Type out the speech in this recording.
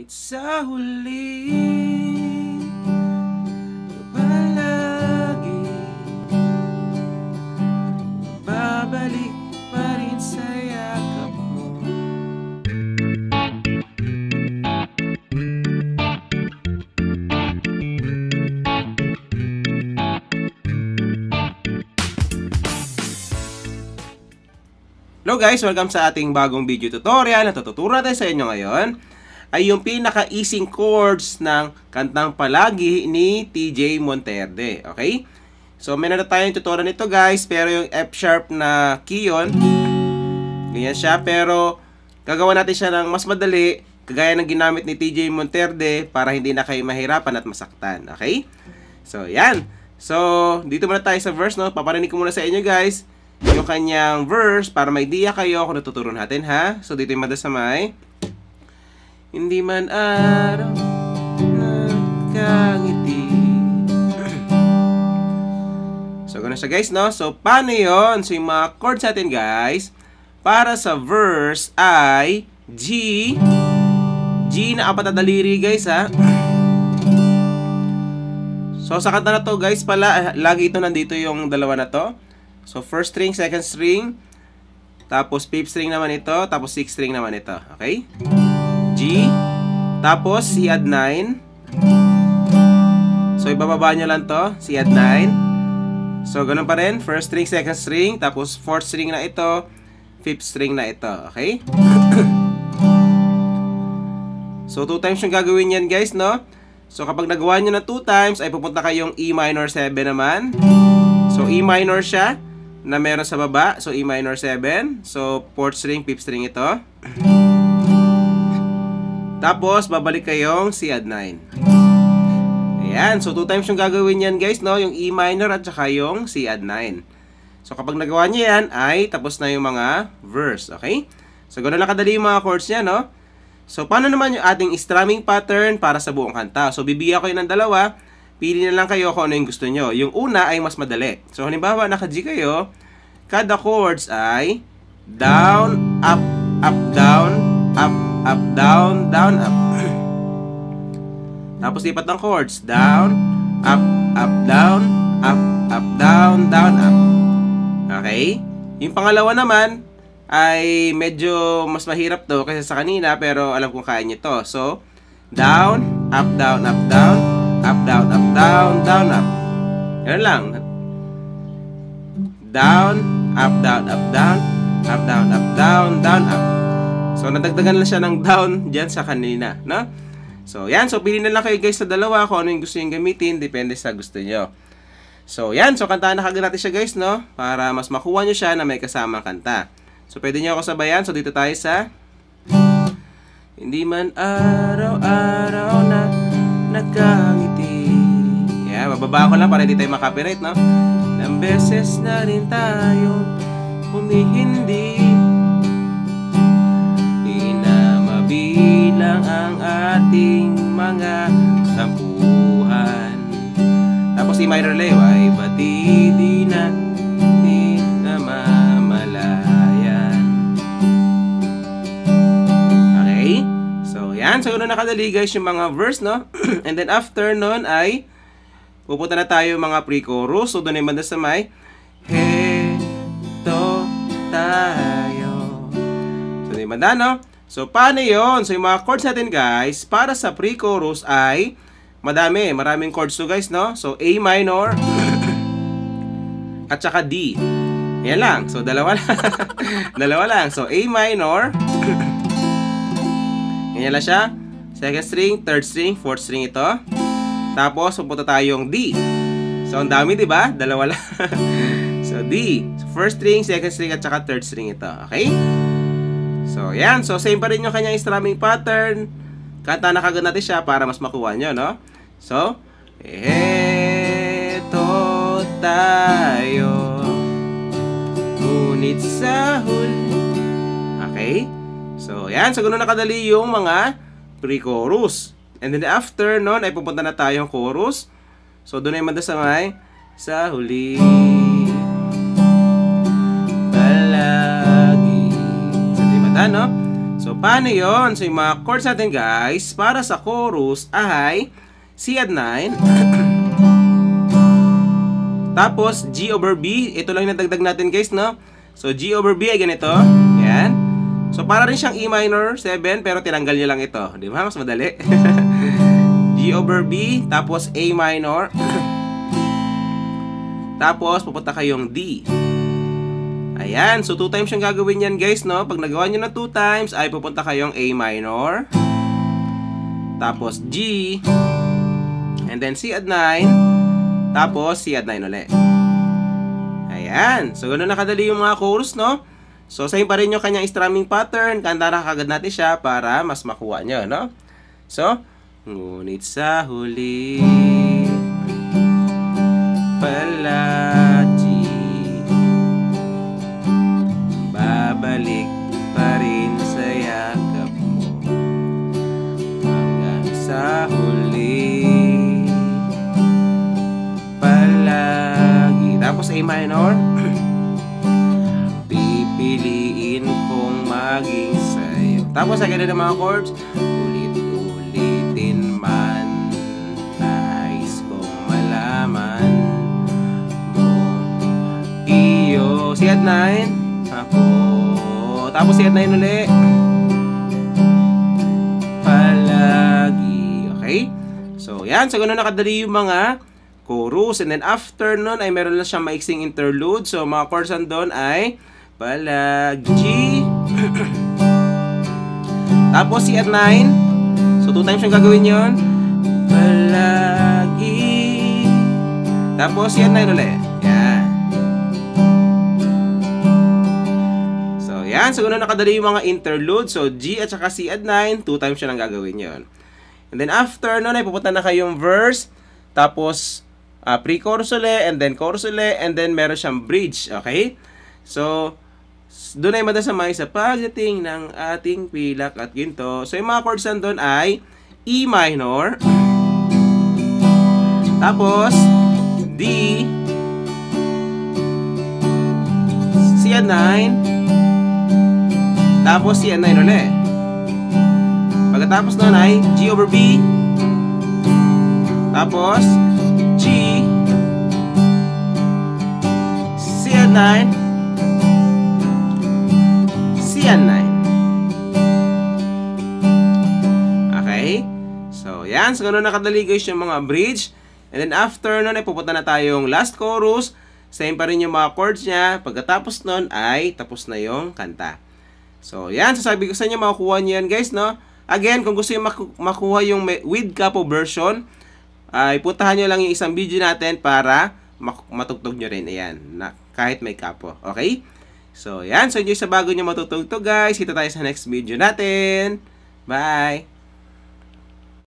Ngunit sa huli palagi babalik pa rin sa yakap mo. Hello guys! Welcome sa ating bagong video tutorial. Ang tututuro natin sa inyo ngayon ay yung pinaka-easing chords ng Kantang Palagi ni TJ Monterde. Okay? So, meron na tayong tutorial nito guys, pero yung F sharp na key yun. Ganyan siya, pero gagawa natin siya ng mas madali, kagaya ng ginamit ni TJ Monterde para hindi na kayo mahirapan at masaktan. Okay? So, yan. So, dito muna tayo sa verse, no? Paparinig ko muna sa inyo guys yung kanyang verse para may idea kayo kung natuturo natin, ha? So, dito yung madasamay. Hindi man araw nagkangiti. So, ganun siya guys, no? So, paano yun? So, yung mga chords natin guys, para sa verse ay G. G na apat na daliri guys, ha? So, sa kanta na to guys pala, lagi ito nandito yung dalawa na to. So, first string, second string, tapos fifth string naman ito, tapos sixth string naman ito. Okay? G, tapos C add 9. So, ibababa nyo lang to, C add 9. So, ganun pa rin, first string, second string, tapos fourth string na ito, fifth string na ito. Okay? So, 2 times yung gagawin yan guys, no? So, kapag nagawa nyo na 2 times, ay pupunta kayong E minor 7 naman. So, E minor siya na meron sa baba. So, E minor 7. So, 4th string, 5th string ito. Tapos, babalik kayong C add 9. Ayan. So, 2 times yung gagawin yan guys, no? Yung E minor at saka yung C add 9. So, kapag nagawa niyo yan, ay tapos na yung mga verse. Okay? So, ganoon lang kadali yung mga chords niya, no? So, paano naman yung ating strumming pattern para sa buong kanta? So, bibigyan ko yun ng dalawa. Pili na lang kayo kung ano yung gusto nyo. Yung una ay mas madali. So, halimbawa, naka-G kayo, kada chords ay down, up, up, down, up, up, down, down, up. Tapos, lipat ng chords. Down, up, up, down, up, up, down, down, up. Okay? Yung pangalawa naman ay medyo mas mahirap to kaysa sa kanina, pero alam kong kaya nyo to. So, down, up, down, up, down, up, down, up, down, down, up. Yan lang. Down, up, down, up, down, up, down, up, down, down, up. So, nadagdagan lang siya ng down dyan sa kanina, no? So, yan. So, pili na lang kayo guys sa dalawa kung ano yung gusto yung gamitin. Depende sa gusto nyo. So, yan. So, kantahan na kagad natin siya guys, no? Para mas makuha nyo siya na may kasamang kanta. So, pwede nyo ako sabayan. So, dito tayo sa hindi man araw-araw na nagkangiti. Yeah, bababa ko lang para hindi tayo makapiright, no? Ilang beses na rin tayo humihindi, di na mabilang ang ating mga tampuhan. Tapos si minor leo ay pati di na mamalayan. Okay? So, yan. So, ganoon nakadali guys yung mga verse, no? And then after nun ay pupunta na tayo mga pre-chorus. So, doon ay banda sa may heto tayo. So, doon ay banda, no? So, paano yun? So, yung mga chords natin guys para sa pre-chorus ay maraming chords to guys, no? So, A minor at saka D. Yan lang. So, dalawa lang. Dalawa lang. So, A minor. Ganyan lang siya. Second string, third string, fourth string ito. Tapos, pupunta tayong D. So, ang dami, diba? Dalawa lang. So, D. So, first string, second string, at saka third string ito. Okay? So, yan. So, same pa rin yung kanyang strumming pattern. Kanta na kagad natin siya para mas makuha nyo, no? So, eto tayo, ngunit sa huli. Okay? So, yan. So, ganun nakadali yung mga pre-chorus. And then after nun ay pupunta na tayong chorus. So, doon ay madasamay sa huli palagi. So, di mata, no? So, Paano yon? So yung mga chords natin guys, para sa chorus ay C add 9. Tapos G over B, ito lang yung nadagdag natin guys, no? So G over B ay ganito. Yan. So para rin siyang E minor 7 pero tinanggal nyo lang ito. Di ba? Mas madali. G over B, tapos A minor. Tapos pupunta kayong D. Ayan, so 2 times yung gagawin yan guys, no? Pag nagawa nyo na 2 times, ay pupunta kayong A minor. Tapos G. And then C add 9. Tapos C add 9 ulit. Ayan, so ganoon na kadali yung mga chorus, no? So same pa rin yung kanyang strumming pattern. Kanta na kagad natin siya para mas makuha nyo, no? So, ngunit sa huli palagi babalik pa rin sa yakap mo hanggang sa huli palagi. Tapos A minor. Pipiliin kong maging sa'yo. Tapos sa ganun ng mga chords, ulit-ulitin man, nais kong malaman mo iyo. C add 9 ako. Tapos C add 9 ulit. Palagi. Okay? So, yan. So, ganun nakadali yung mga chorus. And then, after nun, ay meron lang siyang maiksing interlude. So, mga chords doon ay palagi. Tapos, C add 9. So, 2 times yung gagawin yun. Palagi. Tapos, C add 9 ulit. Yan. Yan, so ganoon nakadali yung mga interlude. So, G at saka C add 9, 2 times siya lang gagawin yon. And then after nun ay pupunta na kayong verse, tapos pre-chorus ulit, and then chorus ulit, and then meron siyang bridge, okay? So, doon ay madasamay sa pagdating ng ating pilak at ginto. So, yung mga chords doon ay E minor, tapos D, C add 9, tapos C add 9 ulit. Pagkatapos nun ay G over B. Tapos G, C add 9, C add 9. Okay? So, yan. So, ganun nakadali guys yung mga bridge. And then after nun ay pupunta na tayong last chorus. Same pa rin yung mga chords niya. Pagkatapos nun ay tapos na yung kanta. So, yan. Sasabi ko sa inyo, makukuha nyo yan, guys, no? Again, kung gusto nyo makuha yung with capo version, ay puntahan nyo lang yung isang video natin para matugtog nyo rin. Ayan. Kahit may capo. Okay? So, yan. So, enjoy sa bago nyo matutugtog, guys. Kita tayo sa next video natin. Bye!